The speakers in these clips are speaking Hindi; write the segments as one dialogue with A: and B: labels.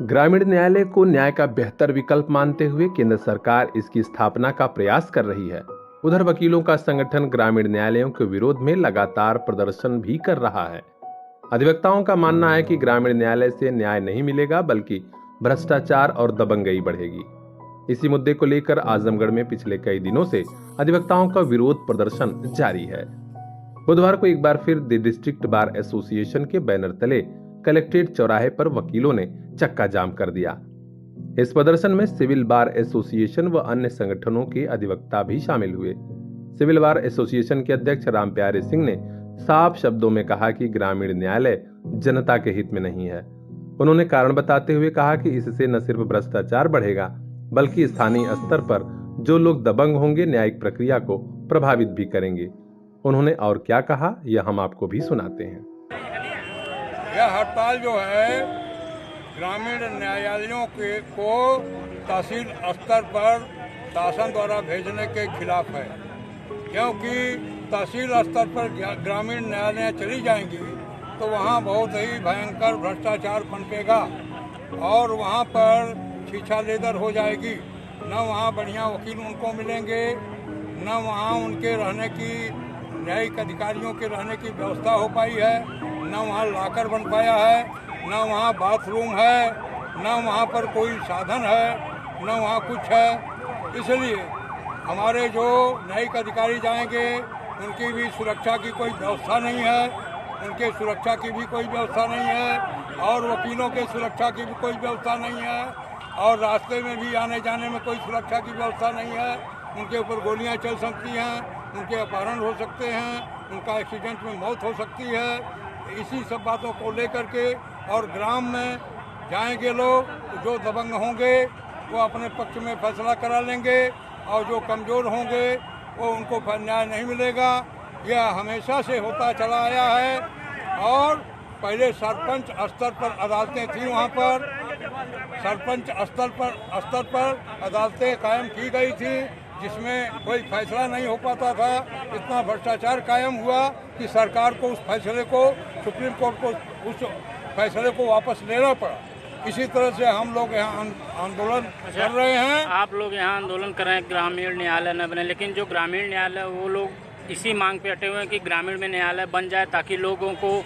A: ग्रामीण न्यायालय को न्याय का बेहतर विकल्प मानते हुए केंद्र सरकार इसकी स्थापना का प्रयास कर रही है। उधर वकीलों का संगठन ग्रामीण न्यायालयों के विरोध में लगातार प्रदर्शन भी कर रहा है। अधिवक्ताओं का मानना है कि ग्रामीण न्यायालय से न्याय नहीं मिलेगा बल्कि भ्रष्टाचार और दबंगई बढ़ेगी। इसी मुद्दे को लेकर आजमगढ़ में पिछले कई दिनों से अधिवक्ताओं का विरोध प्रदर्शन जारी है। बुधवार को एक बार फिर द डिस्ट्रिक्ट बार एसोसिएशन के बैनर तले कलेक्ट्रेट चौराहे पर वकीलों ने चक्का जाम कर दिया। इस प्रदर्शन में सिविल बार एसोसिएशन व अन्य संगठनों के अधिवक्ता भी शामिल हुए। सिविल बार एसोसिएशन के अध्यक्ष रामप्यारे सिंह ने साफ शब्दों में कहा कि ग्रामीण न्यायालय जनता के हित में नहीं है। उन्होंने कारण बताते हुए कहा कि इससे न सिर्फ भ्रष्टाचार बढ़ेगा बल्कि स्थानीय स्तर पर जो लोग दबंग होंगे न्यायिक प्रक्रिया को प्रभावित भी करेंगे। उन्होंने और क्या कहा यह हम आपको भी सुनाते हैं।
B: यह हड़ताल जो है ग्रामीण न्यायालयों को तहसील स्तर पर शासन द्वारा भेजने के खिलाफ है, क्योंकि तहसील स्तर पर ग्रामीण न्यायालय चली जाएंगी तो वहाँ बहुत ही भयंकर भ्रष्टाचार पनपेगा और वहाँ पर छीछा लेदर हो जाएगी। न वहाँ बढ़िया वकील उनको मिलेंगे, न वहाँ उनके रहने की न्यायिक अधिकारियों के रहने की व्यवस्था हो पाई है, न वहाँ लॉकर बन पाया है, न वहाँ बाथरूम है, न वहाँ पर कोई साधन है, न वहाँ कुछ है। इसलिए हमारे जो न्यायिक अधिकारी जाएंगे उनकी भी सुरक्षा की कोई व्यवस्था नहीं है, उनके सुरक्षा की भी कोई व्यवस्था नहीं है और वकीलों के सुरक्षा की भी कोई व्यवस्था नहीं है और रास्ते में भी आने जाने में कोई सुरक्षा की व्यवस्था नहीं है। उनके ऊपर गोलियां चल सकती हैं, उनके अपहरण हो सकते हैं, उनका एक्सीडेंट में मौत हो सकती है। इसी सब बातों को लेकर के और ग्राम में जाएंगे लोग तो जो दबंग होंगे वो अपने पक्ष में फैसला करा लेंगे और जो कमज़ोर होंगे वो उनको न्याय नहीं मिलेगा। यह हमेशा से होता चला आया है और पहले सरपंच स्तर पर अदालतें थी, वहाँ पर सरपंच स्तर पर अदालतें कायम की गई थी जिसमें कोई फैसला नहीं हो पाता था। इतना भ्रष्टाचार कायम हुआ कि सरकार को उस फैसले को, सुप्रीम कोर्ट को उस फैसले को वापस लेना पड़ा। इसी तरह से हम लोग यहाँ आंदोलन कर रहे हैं।
C: आप लोग यहाँ आंदोलन कर रहे हैं ग्रामीण न्यायालय न बने, लेकिन जो ग्रामीण न्यायालय वो लोग इसी मांग पे अटे हुए हैं कि ग्रामीण में न्यायालय बन जाए ताकि लोगों को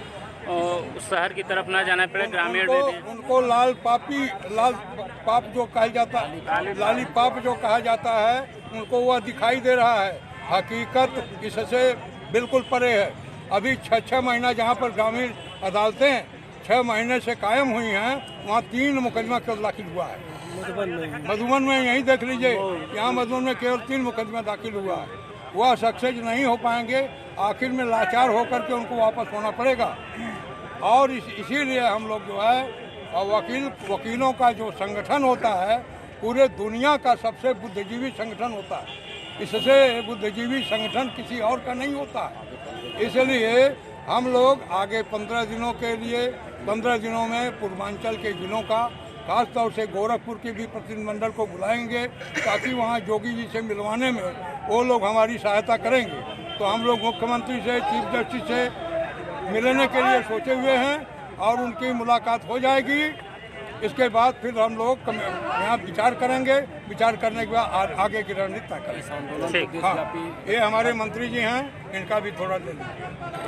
C: शहर की तरफ न जाना पड़े। ग्रामीण
B: उनको लाल पाप जो कहा जाता है, लाली पाप जो कहा जाता है, उनको वह दिखाई दे रहा है। हकीकत इससे बिल्कुल परे है। अभी 6 महीना जहाँ पर ग्रामीण अदालतें 6 महीने से कायम हुई हैं, वहाँ 3 मुकदमा केवल दाखिल हुआ है। मधुबन में यही देख लीजिए, यहाँ मधुबन में केवल 3 मुकदमा दाखिल हुआ है। वह सक्सेस नहीं हो पाएंगे, आखिर में लाचार होकर के उनको वापस होना पड़ेगा। और इसीलिए हम लोग जो है वकीलों का जो संगठन होता है पूरे दुनिया का सबसे बुद्धिजीवी संगठन होता है। इससे बुद्धिजीवी संगठन किसी और का नहीं होता है। इसलिए हम लोग आगे 15 दिनों के लिए 15 दिनों में पूर्वांचल के जिलों का, खासतौर से गोरखपुर के भी प्रतिनिधिमंडल को बुलाएंगे ताकि वहाँ जोगी जी से मिलवाने में वो लोग हमारी सहायता करेंगे। तो हम लोग मुख्यमंत्री से, चीफ जस्टिस से मिलने के लिए सोचे हुए हैं और उनकी मुलाकात हो जाएगी। इसके बाद फिर हम लोग यहाँ विचार करेंगे, विचार करने के बाद आगे की रणनीति तय करेंगे। हाँ, ये हमारे मंत्री जी हैं, इनका भी थोड़ा दे दीजिए।